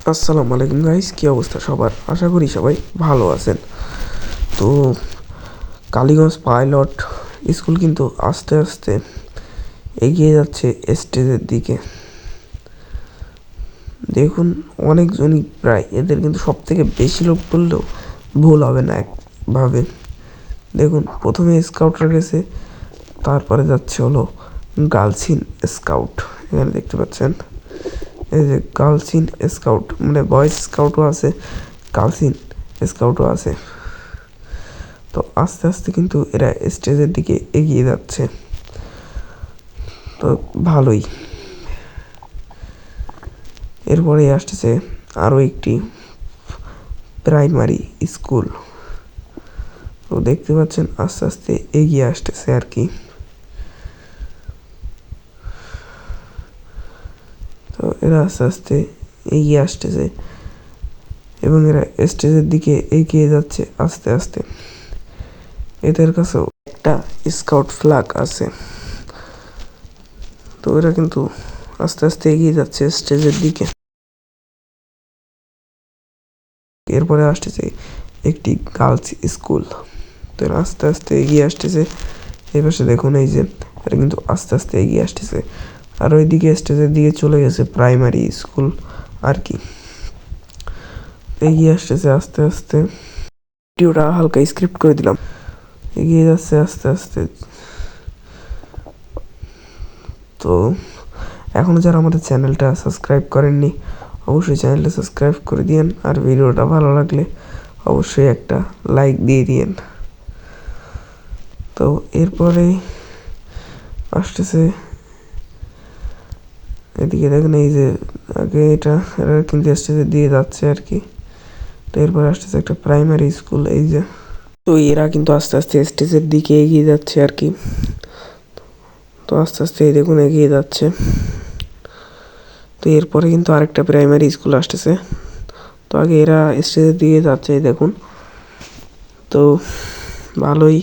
আসসালামু আলাইকুম গাইস, কি অবস্থা সবার? আশা করি সবাই ভালো আছেন। তো কালীগঞ্জ পাইলট স্কুল কিন্তু আস্তে আস্তে এগিয়ে যাচ্ছে স্টেজের দিকে। দেখুন, অনেকজনই প্রায়, এদের কিন্তু সব থেকে বেশি লোক বললেও ভুল হবে না একভাবে। দেখুন, প্রথমে স্কাউটরা গেছে, তারপরে যাচ্ছে হলো গার্লস ইন স্কাউট। এখানে দেখতে পাচ্ছেন এই যে গার্লস ইন স্কাউট, মানে বয়েজ স্কাউটও আছে, গার্লস ইন স্কাউটও আছে। তো আস্তে আস্তে কিন্তু এরা স্টেজের দিকে এগিয়ে যাচ্ছে, তো ভালোই। এরপরে আসতেছে আরও একটি প্রাইমারি স্কুল। তো দেখতে পাচ্ছেন আস্তে আস্তে এগিয়ে আসতেছে আর কি। তো এরা আস্তে আস্তে এগিয়ে আসতেছে এবং এরা স্টেজের দিকে এগিয়ে যাচ্ছে আস্তে আস্তে। এদের কাছেও একটা স্কাউট ফ্ল্যাগ আছে। তো এরা কিন্তু আস্তে আস্তে এগিয়ে যাচ্ছে স্টেজের দিকে। এরপরে আসতেছে একটি গার্লস স্কুল। তো এরা আস্তে আস্তে এগিয়ে আসতেছে। এই পাশে দেখুন, এই যে এরা কিন্তু আস্তে আস্তে এগিয়ে আসতেছে। আর ওইদিকে স্টেজের দিকে চলে গেছে প্রাইমারি স্কুল আর কি। এগিয়ে আসতেছে আস্তে আস্তে। ভিডিওটা হালকা স্ক্রিপ্ট করে দিলাম। এগিয়ে যাচ্ছে আস্তে আস্তে। তো এখনও যারা আমাদের চ্যানেলটা সাবস্ক্রাইব করেননি, অবশ্যই চ্যানেলটা সাবস্ক্রাইব করে দিয়েন। আর ভিডিওটা ভালো লাগলে অবশ্যই একটা লাইক দিয়ে দিয়েন। তো এরপরে আসতেছে এদিকে দেখেন, এই যে আগে এরা কিন্তু স্টেজে দিয়ে যাচ্ছে আর কি। তো এরপরে আসতেছে একটা প্রাইমারি স্কুল, এই যে। তো এরা কিন্তু আস্তে আস্তে স্টেজের দিকে এগিয়ে যাচ্ছে আর কি। তো আস্তে আস্তে এই দেখুন এগিয়ে যাচ্ছে। তো এরপরে কিন্তু আরেকটা প্রাইমারি স্কুল আসতেছে। তো আগে এরা স্টেজের দিকে যাচ্ছে, এই দেখুন। তো ভালোই।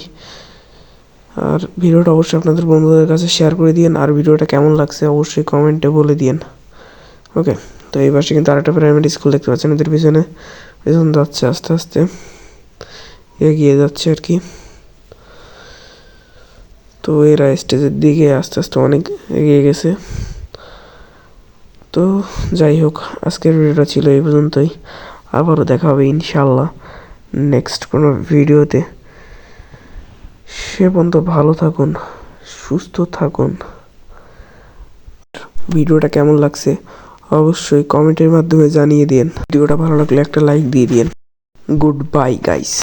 আর ভিডিওটা অবশ্যই আপনাদের বন্ধুদের কাছে শেয়ার করে দিন। আর ভিডিওটা কেমন লাগছে অবশ্যই কমেন্টে বলে দিন। ওকে। তো এই পাশে কিন্তু আরেকটা প্রাইমারি স্কুল দেখতে পাচ্ছেন, এদের পিছনে যাচ্ছে আস্তে আস্তে এগিয়ে যাচ্ছে আর কি। তো এরা স্টেজের দিকে আস্তে আস্তে অনেক এগিয়ে গেছে। তো যাই হোক, আজকের ভিডিওটা ছিল এই পর্যন্তই। আবারও দেখা হবে ইনশাল্লাহ নেক্সট কোনো ভিডিওতে। সে পর্যন্ত ভালো থাকুন, সুস্থ থাকুন। ভিডিওটা কেমন লাগছে অবশ্যই কমেন্টের মাধ্যমে জানিয়ে দিন। ভিডিওটা ভালো লাগলে একটা লাইক দিয়ে দিন। Good bye guys.